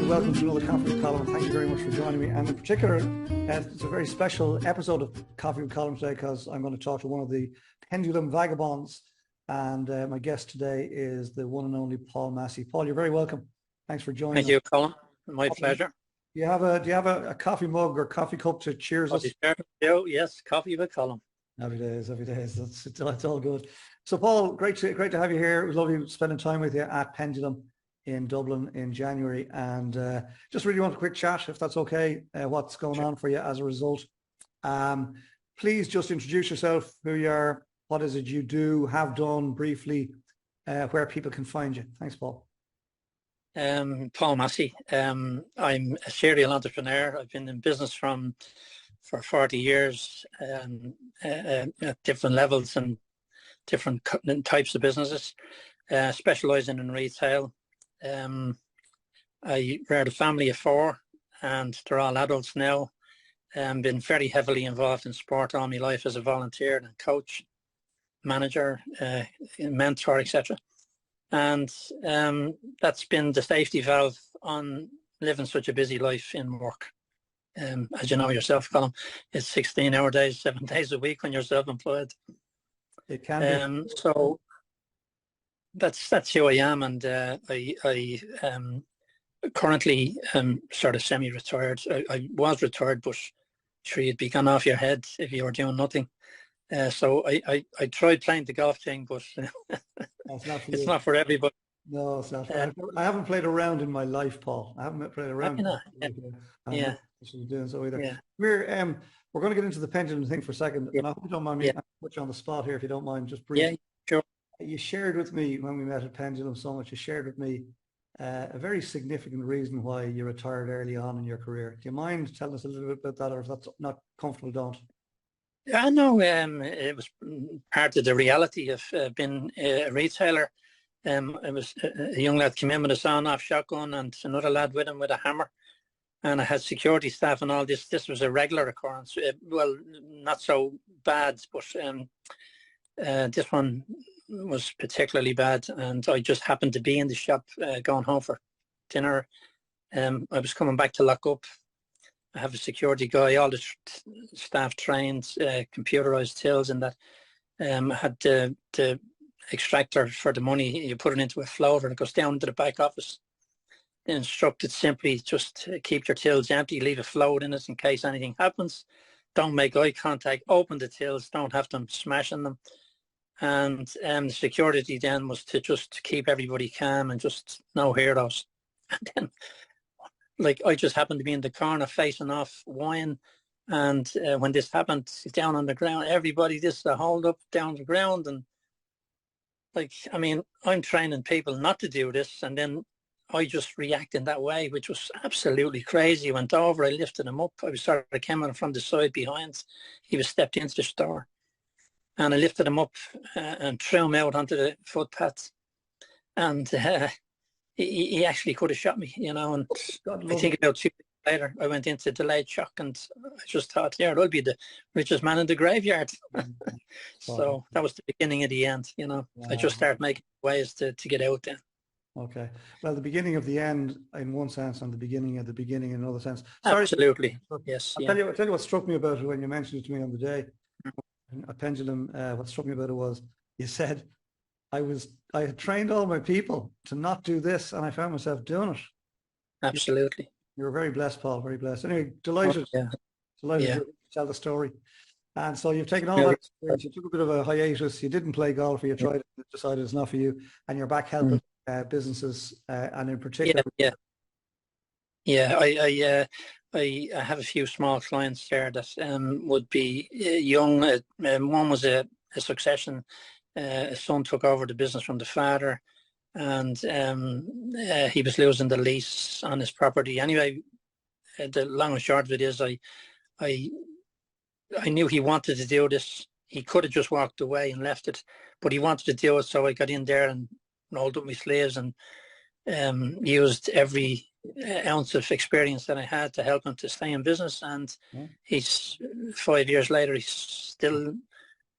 and welcome to another Coffee with Colm. Thank you very much for joining me. And in particular, it's a very special episode of Coffee with Colm today because I'm going to talk to one of the Pendulum vagabonds. And my guest today is the one and only Paul Massey. Paul, you're very welcome. Thanks for joining us. Thank you, Colm. My pleasure. Do you have a coffee mug or coffee cup to cheers us? Yes, Coffee with Colm. Every day. That's all good. So, Paul, great to have you here. It was lovely spending time with you at Pendulum in Dublin in January, and just really want a quick chat, if that's okay. What's going on for you as a result? Please just introduce yourself, who you are, what is it you do, have done briefly, where people can find you. Thanks, Paul. Paul Massey. I'm a serial entrepreneur. I've been in business for 40 years at different levels and different types of businesses, specialising in retail. I reared a family of 4 and they're all adults now. Been very heavily involved in sport all my life as a volunteer and coach, manager, mentor, etc. And that's been the safety valve on living such a busy life in work. As you know yourself, Colm, it's 16-hour days, 7 days a week when you're self-employed. It can be. So that's who I am, and I currently sort of semi-retired. I was retired, but sure, you'd be gone off your head if you were doing nothing. So I tried playing the golf thing, but it's not for everybody. No, it's not. I haven't played around in my life, Paul. I haven't played around. Yeah. Doing so either. Yeah. We're going to get into the pendulum thing for a second, and I hope you don't mind me. I'll put you on the spot here if you don't mind. Just briefly. Yeah, sure. You shared with me when we met at Pendulum so much. You shared with me a very significant reason why you retired early on in your career. Do you mind telling us a little bit about that, or if that's not comfortable, don't? I know it was part of the reality of being a retailer. It was a young lad came in with a sawn-off shotgun and another lad with him with a hammer. And I had security staff and all this. This was a regular occurrence. Well, not so bad, but this one was particularly bad. And I just happened to be in the shop going home for dinner. I was coming back to lock up. I have a security guy, all the staff trained, computerized tills, and that had the extractor for the money. You put it into a floater and it goes down to the back office. Instructed simply just keep your tills empty, leave a float in it in case anything happens. Don't make eye contact, open the tills, don't have them smashing them. And the security then was to just keep everybody calm and just no heroes. And then, like, I just happened to be in the corner facing off wine, and when this happened, down on the ground, everybody just hold up down the ground. And like, I mean, I'm training people not to do this, and then I just reacted in that way, which was absolutely crazy. Went over, I lifted him up. I came in from the side behind. He was stepped into the store. And I lifted him up and threw him out onto the footpath. And he actually could have shot me, you know. And I think about 2 days later, I went into delayed shock, and I just thought, yeah, I'll be the richest man in the graveyard. So that was the beginning of the end, you know. I just started making ways to get out there. Okay. Well, the beginning of the end in one sense, and the beginning of the beginning in another sense. Absolutely. Yes. I'll tell you what struck me about it when you mentioned it to me on the day at Pendulum. What struck me about it was you said I had trained all my people to not do this, and I found myself doing it. Absolutely. You were very blessed, Paul. Very blessed. Anyway, delighted to tell the story. And so you've taken all that experience. You took a bit of a hiatus. You didn't play golf, or you tried it, decided it's not for you, and you're back helping businesses, and in particular. I have a few small clients there that would be young. One was a succession. A son took over the business from the father, and he was losing the lease on his property. Anyway, the long and short of it is, I knew he wanted to do this. He could have just walked away and left it, but he wanted to do it. So I got in there and rolled up my sleeves and used every ounce of experience that I had to help him to stay in business. And he's 5 years later, he's still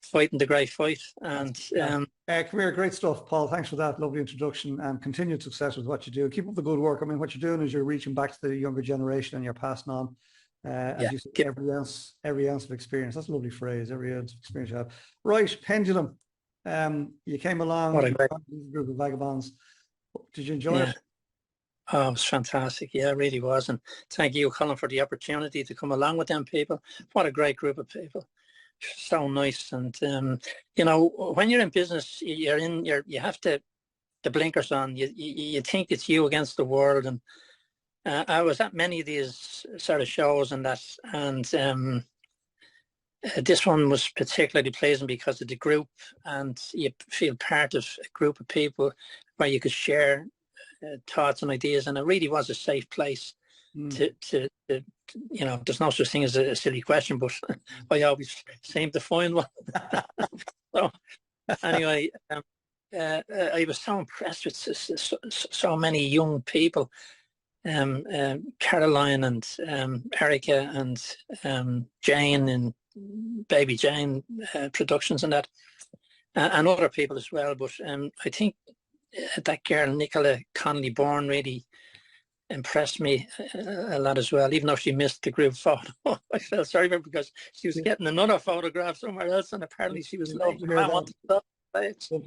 fighting the great fight. And come here, great stuff, Paul. Thanks for that lovely introduction, and continued success with what you do. Keep up the good work. I mean, what you're doing is you're reaching back to the younger generation and you're passing on, as you say, every ounce of experience. That's a lovely phrase. Every ounce of experience you have. Right, Pendulum. You came along with a group of vagabonds. Did you enjoy it? Oh, it was fantastic. Yeah, it really was. And thank you, Colm, for the opportunity to come along with them people. What a great group of people. So nice. And you know, when you're in business, you have the blinkers on. You think it's you against the world. And I was at many of these sort of shows and that, and this one was particularly pleasant because of the group, and you feel part of a group of people where you could share thoughts and ideas, and it really was a safe place to you know, there's no such thing as a silly question, but I always seem to find one. So anyway, I was so impressed with so many young people, Caroline and Erica and Jane and Baby Jane Productions and that, and other people as well. But I think that girl Nicola Connolly Bourne really impressed me a lot as well, even though she missed the group photo. I felt sorry for her because she was getting another photograph somewhere else, and apparently she was late. I wanted to that. Come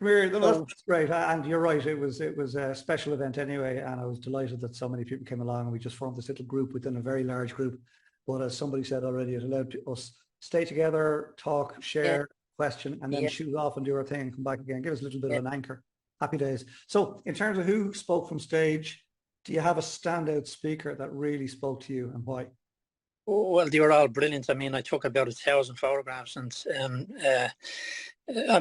here, that's great, and you're right. It was a special event anyway, and I was delighted that so many people came along, and we just formed this little group within a very large group. But as somebody said already, it allowed us stay together, talk, share, question, and then shoot off and do our thing and come back again. Give us a little bit of an anchor. Happy days. So in terms of who spoke from stage, do you have a standout speaker that really spoke to you, and why? Well, they were all brilliant. I mean, I took about 1,000 photographs, and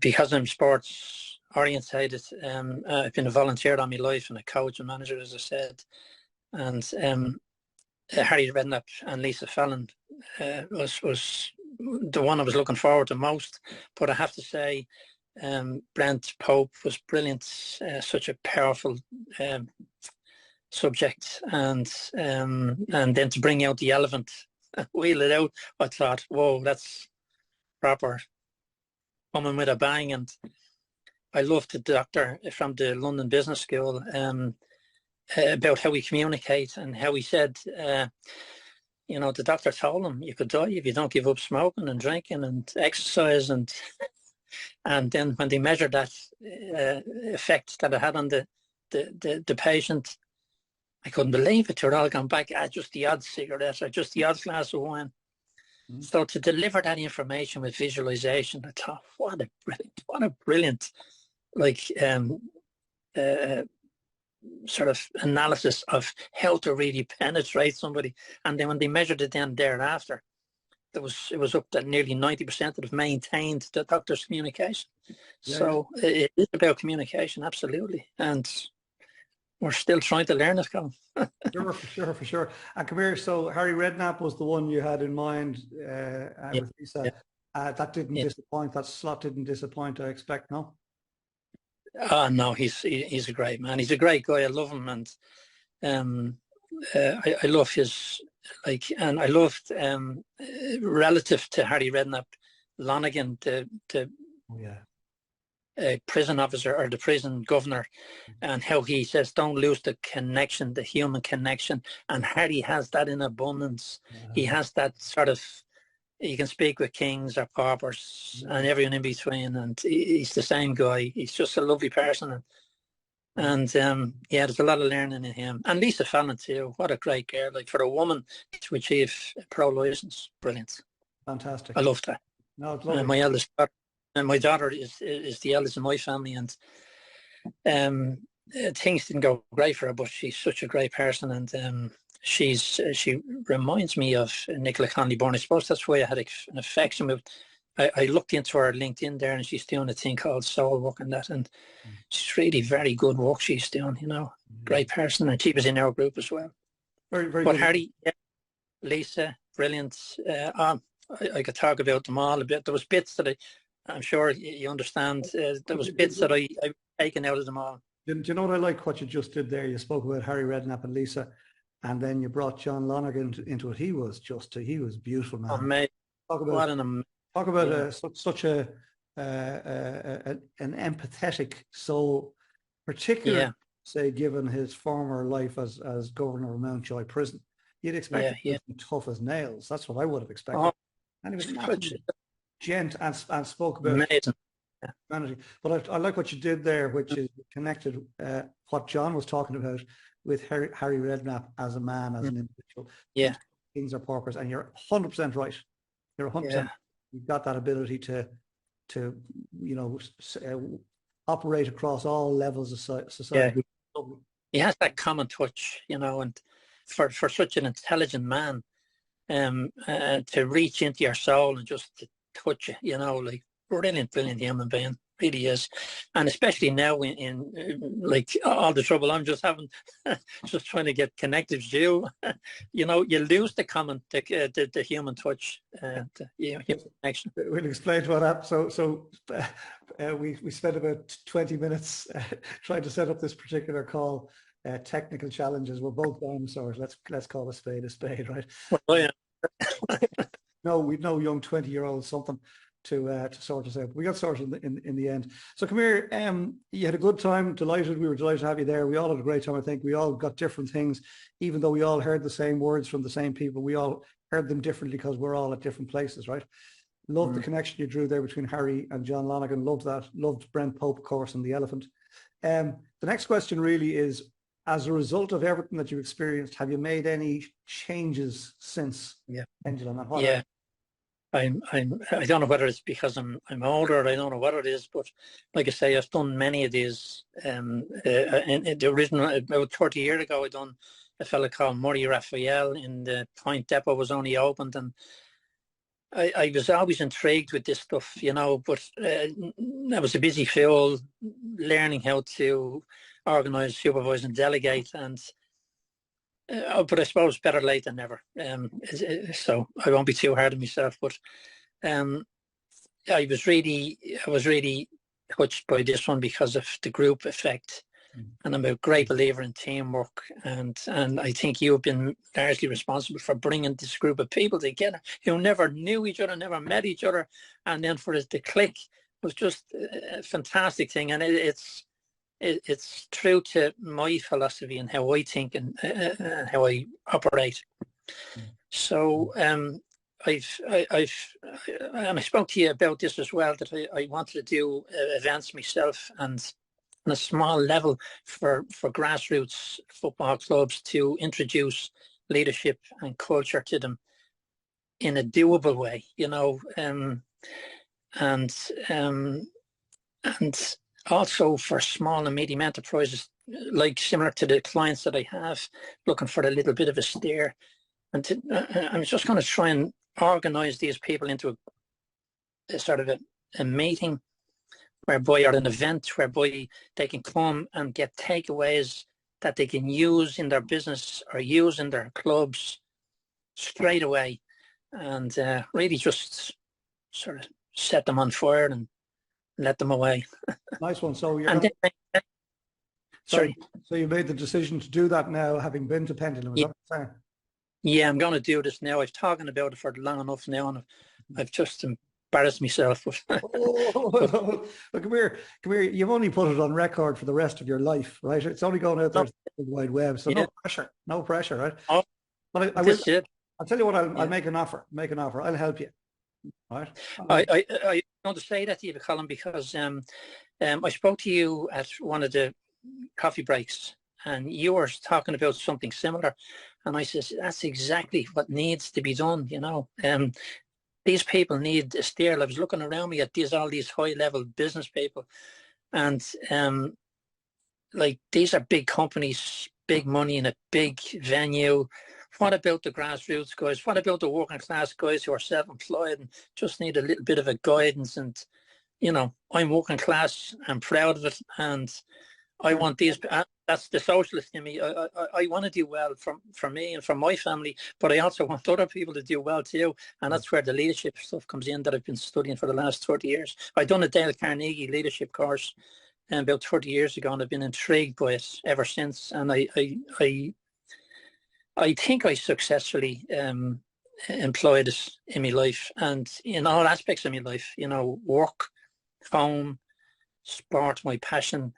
because I'm sports orientated, I've been a volunteer all my life and a coach and manager, as I said. And Harry Redknapp and Lisa Fallon was the one I was looking forward to most. But I have to say, Brent Pope was brilliant. Such a powerful subject, and then to bring out the elephant, wheel it out, I thought, whoa, that's proper coming with a bang. And I loved the doctor from the London Business School about how we communicate, and how he said, you know, the doctor told him you could die if you don't give up smoking and drinking and exercise, and then when they measured that effect that it had on the patient, I couldn't believe it. They're all gone back at just the odd cigarette or just the odd glass of wine. So to deliver that information with visualization, I thought, what a brilliant, like, sort of analysis of how to really penetrate somebody. And then when they measured it then thereafter, it was up to nearly 90% that have maintained the doctor's communication. Yeah. So it is about communication, absolutely. And we're still trying to learn it, Colm. For sure. And come here, so Harry Redknapp was the one you had in mind with Lisa. That didn't disappoint, that slot didn't disappoint, I expect, no? No, he's a great man. He's a great guy. I love him, and I love his, like, and I loved relative to Harry Redknapp, Lonigan, the prison officer or the prison governor, and how he says don't lose the connection, the human connection. And Harry has that in abundance. He has that sort of, you can speak with kings or paupers and everyone in between, and he's the same guy. He's just a lovely person, and yeah, there's a lot of learning in him. And Lisa Fallon too, what a great girl, like, for a woman to achieve pro-license, brilliant. Fantastic. I love that. No, it's lovely. My eldest daughter, and my daughter is the eldest in my family, and things didn't go great for her, but she's such a great person, and she reminds me of Nicola Connolly Bourne. I suppose that's why I had an affection with. I looked into her LinkedIn there, and she's doing a thing called soul work and that, and she's really very good work she's doing, you know. Great person, and she was in our group as well. Very but good. Harry, Lisa, brilliant. I could talk about them all a bit. There was bits that I'm sure you understand. There was bits that I taken out of them all. Do you know what I like? What you just did there? You spoke about Harry Redknapp and Lisa, and then you brought John Lonergan into it. He was beautiful, man. Amazing. What an amazing Talk about such an empathetic soul, particularly, say, given his former life as governor of Mountjoy Prison. You'd expect him to be tough as nails. That's what I would have expected. Oh, and he was an absolute gent and spoke about humanity. But I like what you did there, which is connected what John was talking about with Harry Redknapp as a man, as an individual. Yeah. Kings are paupers, and you're 100% right. You're 100%. You've got that ability to operate across all levels of society. Yeah. He has that common touch, and for such an intelligent man, to reach into your soul and just to touch you, like brilliant human being, really is. And especially now in like all the trouble I'm just having, just trying to get connected with you, you lose the common, the human touch, human connection. We'll explain what happened. So we spent about 20 minutes trying to set up this particular call. Technical challenges. We're both dinosaurs. Let's call a spade, right? Oh, yeah. No, we'd no young 20-year-old something to sort us out. We got sorted in the end. So come here. You had a good time. Delighted. We were delighted to have you there. We all had a great time. I think we all got different things, even though we all heard the same words from the same people. We all heard them differently because we're all at different places, right? Loved the connection you drew there between Harry and John Lonergan. Loved that. Loved Brent Pope, of course, and the elephant. The next question really is, as a result of everything that you've experienced, have you made any changes since Pendulum? I don't know whether it's because I'm older. I don't know what it is, but like I say, I've done many of these. In the original, about 30 years ago, I done a fellow called Murray Raphael in the Point Depot was only opened, and I was always intrigued with this stuff, but I was a busy fool learning how to organise, supervise and delegate, and but I suppose better late than never. So I won't be too hard on myself, but I was really touched by this one because of the group effect, and I'm a great believer in teamwork, and I think you've been largely responsible for bringing this group of people together who never knew each other, never met each other, and then for it to click was just a fantastic thing, and it's true to my philosophy and how I think and how I operate. So I spoke to you about this as well, that I wanted to do events myself and on a small level for grassroots football clubs to introduce leadership and culture to them in a doable way, and also for small and medium enterprises, like similar to the clients that I have, looking for a little bit of a steer. And I'm just going to try and organise these people into a sort of a meeting whereby, or an event whereby they can come and get takeaways that they can use in their business or use in their clubs straight away, and really just sort of set them on fire and let them away. Nice one. So so you made the decision to do that now, having been to Pendulum. Is that what you're saying? Yeah, I'm going to do this now. I've talking about it for long enough now, and I've just embarrassed myself. Well, come here. You've only put it on record for the rest of your life, right? It's only going out there to the wide web, so no pressure, right? Oh, but I'll tell you what. I'll make an offer. I'll help you. Right. I want to say that to you, Colm, because I spoke to you at one of the coffee breaks, and you were talking about something similar, and I said that's exactly what needs to be done. These people need a steer. I was looking around me at all these high-level business people, and like these are big companies, big money in a big venue. What about the grassroots guys? What about the working class guys who are self-employed and just need a little bit of a guidance? And, I'm working class, I'm proud of it, and I want these, that's the socialist in me. I want to do well for me and for my family, but I also want other people to do well too. And that's where the leadership stuff comes in that I've been studying for the last 30 years. I've done a Dale Carnegie leadership course about 30 years ago, and I've been intrigued by it ever since. And I think I successfully employed it in my life, and in all aspects of my life, work, home, sport, my passion.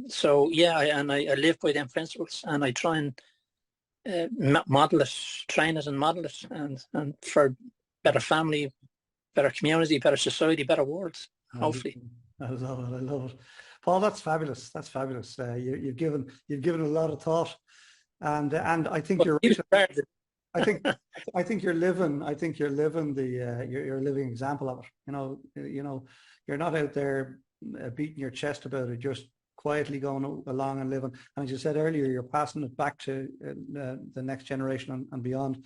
So yeah, I live by them principles, and I try and model it, train it and model it, and for better family, better community, better society, better world, hopefully. I love it. I love it. Paul, that's fabulous. That's fabulous. You've given a lot of thought, and I think you're right. I think you're living the you're a living example of it. You're not out there beating your chest about it, just quietly going along and living. And as you said earlier, you're passing it back to the next generation and beyond.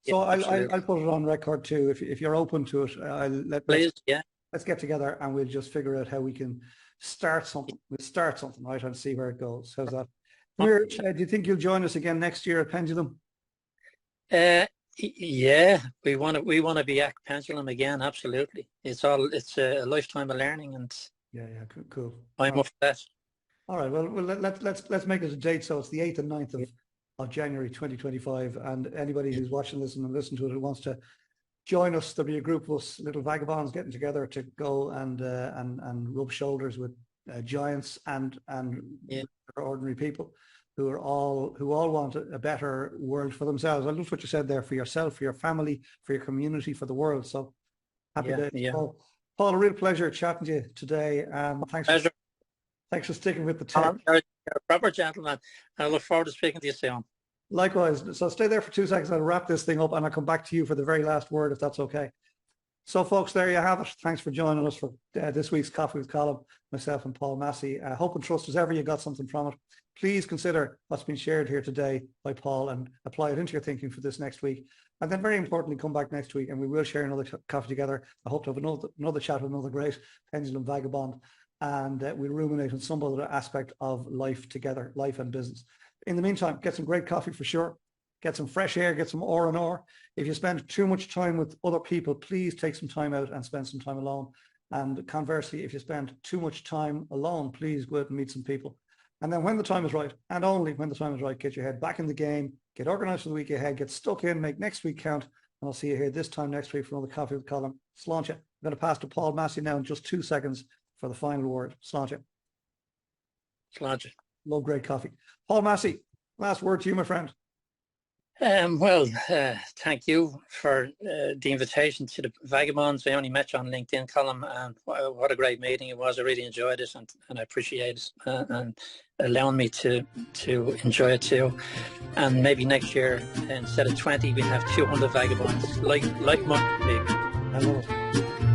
So I'll put it on record too. If you're open to it, let's get together and we'll just figure out how we can start something. We'll start something, right, and see where it goes. How's that? Do you think you'll join us again next year at Pendulum? Yeah, we want to be at Pendulum again. Absolutely, it's a lifetime of learning, and yeah, cool. I'm up for that. All right, well, let's make it a date. So it's the 8th and 9th of January 2025, and anybody who's watching this and listening to it who wants to join us, there'll be a group of us little vagabonds getting together to go and rub shoulders with giants and ordinary people who all want a better world for themselves. I love what you said there, for yourself, for your family, for your community, for the world. So happy days. Yeah. Paul, a real pleasure chatting to you today. Thanks for sticking with the tech. You're a proper gentleman. I look forward to speaking to you soon. Likewise. So stay there for 2 seconds. I'll wrap this thing up and I'll come back to you for the very last word, if that's okay. So folks, there you have it. Thanks for joining us for this week's Coffee with Colm, myself and Paul Massey. I hope and trust as ever you got something from it. Please consider what's been shared here today by Paul and apply it into your thinking for this next week. And then very importantly, come back next week and we will share another coffee together. I hope to have another chat with another great Pendulum vagabond, and we'll ruminate on some other aspect of life together, life and business. In the meantime, get some great coffee for sure. Get some fresh air, get some R&R. If you spend too much time with other people, please take some time out and spend some time alone. And conversely, if you spend too much time alone, please go out and meet some people. And then when the time is right, and only when the time is right, get your head back in the game, get organized for the week ahead, get stuck in, make next week count. And I'll see you here this time next week for another Coffee with Colm. Sláinte. I'm going to pass to Paul Massey now in just 2 seconds for the final word. Sláinte. Sláinte. Love great coffee. Paul Massey, last word to you, my friend. Thank you for the invitation to the Vagabonds. I only met you on LinkedIn, Colm, and what a great meeting it was. I really enjoyed it, and I appreciate it, and allowing me to enjoy it too. And maybe next year, instead of 20, we have 200 Vagabonds, like-minded people. I love it.